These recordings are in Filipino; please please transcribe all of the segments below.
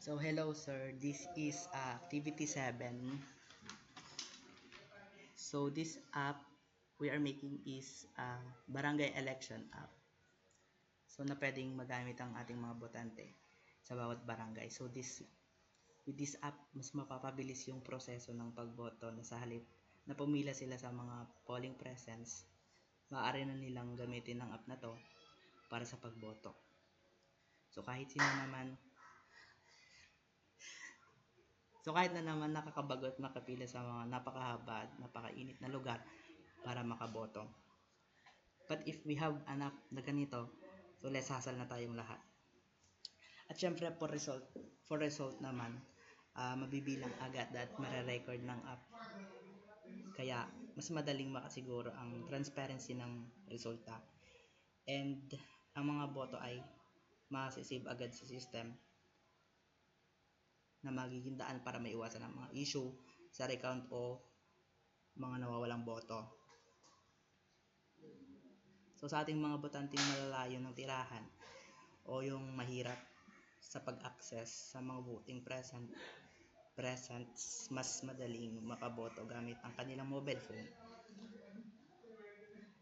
So hello sir, this is activity 7. So this app we are making is barangay election app. So na pwedeng magamit ang ating mga botante sa bawat barangay. So with this app, mas mapapabilis yung proseso ng pagboto na sa halip na pumila sila sa mga polling presence, maaari na nilang gamitin ang app na to para sa pagboto. So kahit na naman nakakabagot makapila sa mga napakahaba at napakainit na lugar para makaboto. But if we have an app na ganito, so less hassle na tayong lahat. At syempre for result naman, mabibilang agad at mare-record ng app. Kaya mas madaling makasiguro ang transparency ng resulta. And ang mga boto ay masisave agad sa system na magiging daan para maiwasan ang mga issue sa recount o mga nawawalang boto. So sa ating mga botanteng malalayo ng tirahan o yung mahirap sa pag-access sa mga voting presents, mas madaling makaboto gamit ang kanilang mobile phone.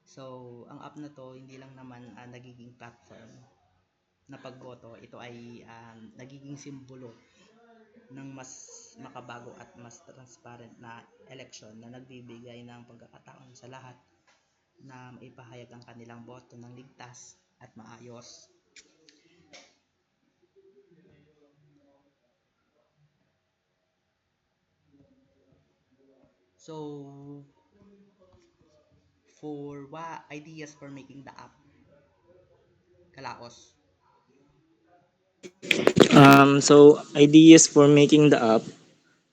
So ang app na to hindi lang naman nagiging platform na pagboto, ito ay nagiging simbolo ng mas makabago at mas transparent na election na nagbibigay ng pagkakataon sa lahat na maipahayag ang kanilang boto ng ligtas at maayos. So, for what ideas for making the app? Kalaos. So ideas for making the app.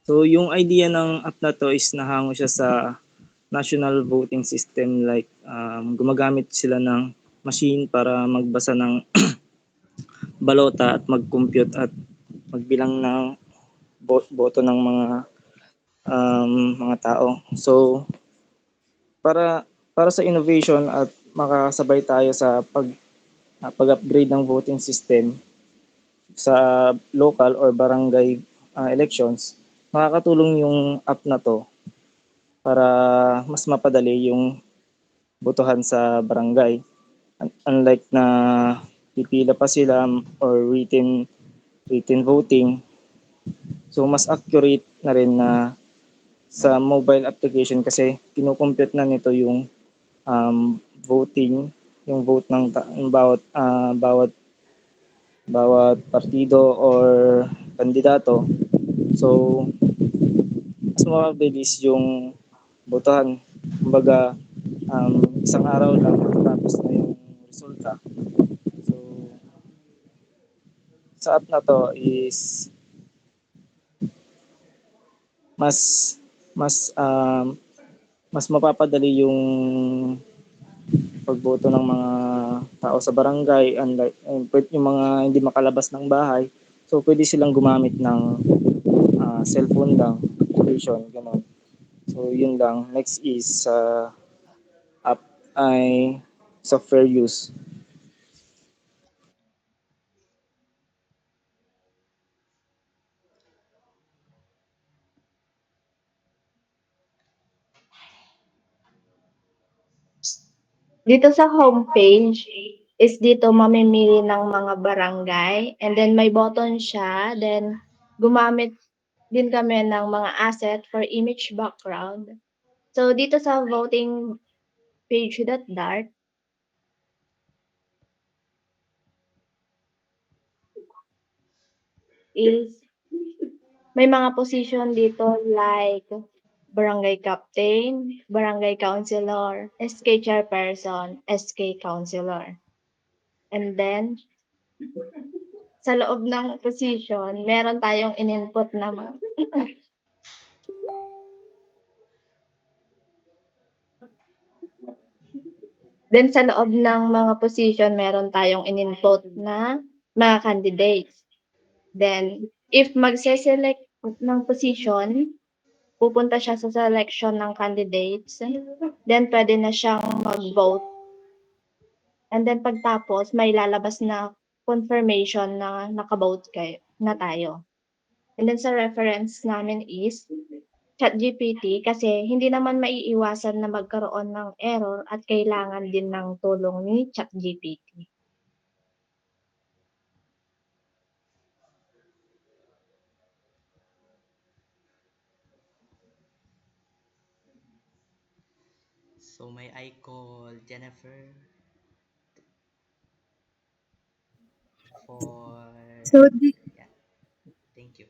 So yung idea ng app na to is nahango siya sa national voting system, like gumagamit sila ng machine para magbasa ng balota at mag-compute at magbilang ng boto ng mga tao. So para sa innovation at makasabay tayo sa pag-upgrade ng voting system sa local or barangay elections, makakatulong yung app na to para mas mapadali yung botohan sa barangay. Unlike na pipila pa sila or written voting, so mas accurate na rin na sa mobile application kasi kinukompute na nito yung voting, yung vote ng bawat partido or kandidato. So mas mabilis yung botohan. Kumbaga, isang araw lang matapos na yung resulta. So, sa app na to is mas mas um, mas mapapadali yung pagboto ng mga tao sa barangay, unlike yung mga hindi makalabas ng bahay. So pwede silang gumamit ng cellphone lang, application, ganun. So yun lang. Next is app ay software use. Dito sa homepage is dito mamimili ng mga barangay and then may button siya, then gumamit din kami ng mga asset for image background. So dito sa voting page.dart is may mga position dito like barangay captain, barangay councilor, SK chairperson, SK councilor. And then sa loob ng position, meron tayong in-input na Then sa loob ng mga position, meron tayong in-input na mga candidates. Then, if magse-select ng position, pupunta siya sa selection ng candidates, then pwede na siyang mag-vote. And then pagtapos, may lalabas na confirmation na naka-vote na tayo. And then sa reference namin is ChatGPT kasi hindi naman maiiwasan na magkaroon ng error at kailangan din ng tulong ni ChatGPT. So may I call Jennifer for So, yeah. Thank you.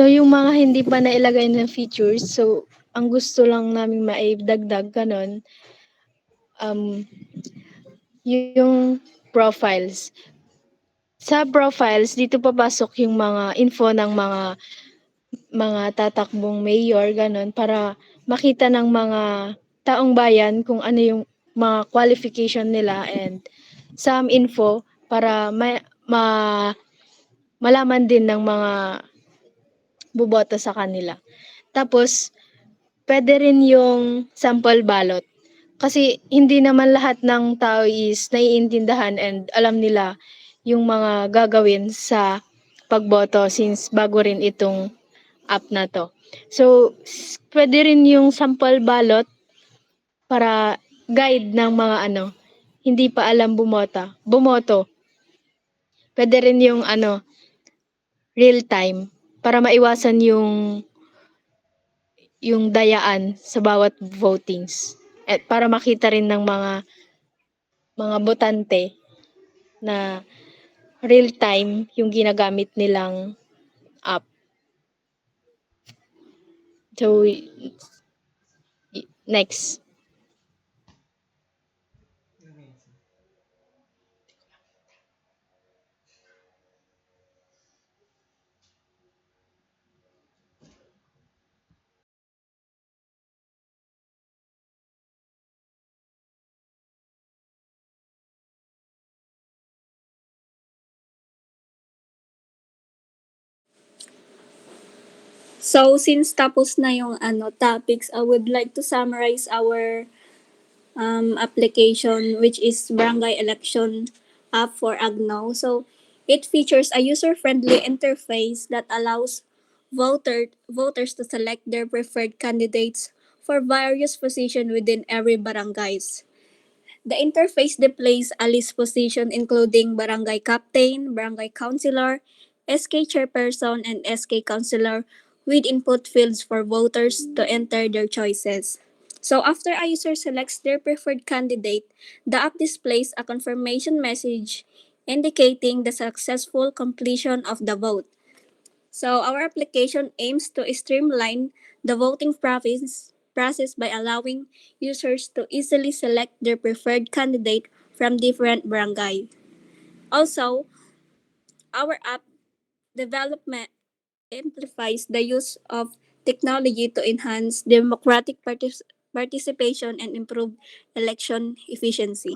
yung mga hindi pa nailagay na features, so ang gusto lang namin maidagdag ganon, yung profiles. Sa profiles, dito papasok yung mga info ng mga tatakbong mayor, ganon, para makita ng mga taong bayan kung ano yung mga qualification nila and some info para malaman din ng mga boboto sa kanila. Tapos, pwede rin yung sample ballot. Kasi hindi naman lahat ng tao is naiintindihan and alam nila yung mga gagawin sa pagboto since bago rin itong app na to. So, pwede rin yung sample ballot para guide ng mga hindi pa alam bumoto. Pwede rin yung real time para maiwasan yung dayaan sa bawat votings. At para makita rin ng mga botante na real time yung ginagamit nilang app. So, next. So, since tapos na yung topics, I would like to summarize our application, which is Barangay Election app for Agno. So, it features a user-friendly interface that allows voters to select their preferred candidates for various positions within every barangays. The interface displays a list position including barangay captain, barangay councilor, SK chairperson, and SK councilor with input fields for voters to enter their choices. So after a user selects their preferred candidate, the app displays a confirmation message indicating the successful completion of the vote. So our application aims to streamline the voting process by allowing users to easily select their preferred candidate from different barangay. Also, our app development amplifies the use of technology to enhance democratic participation and improve election efficiency.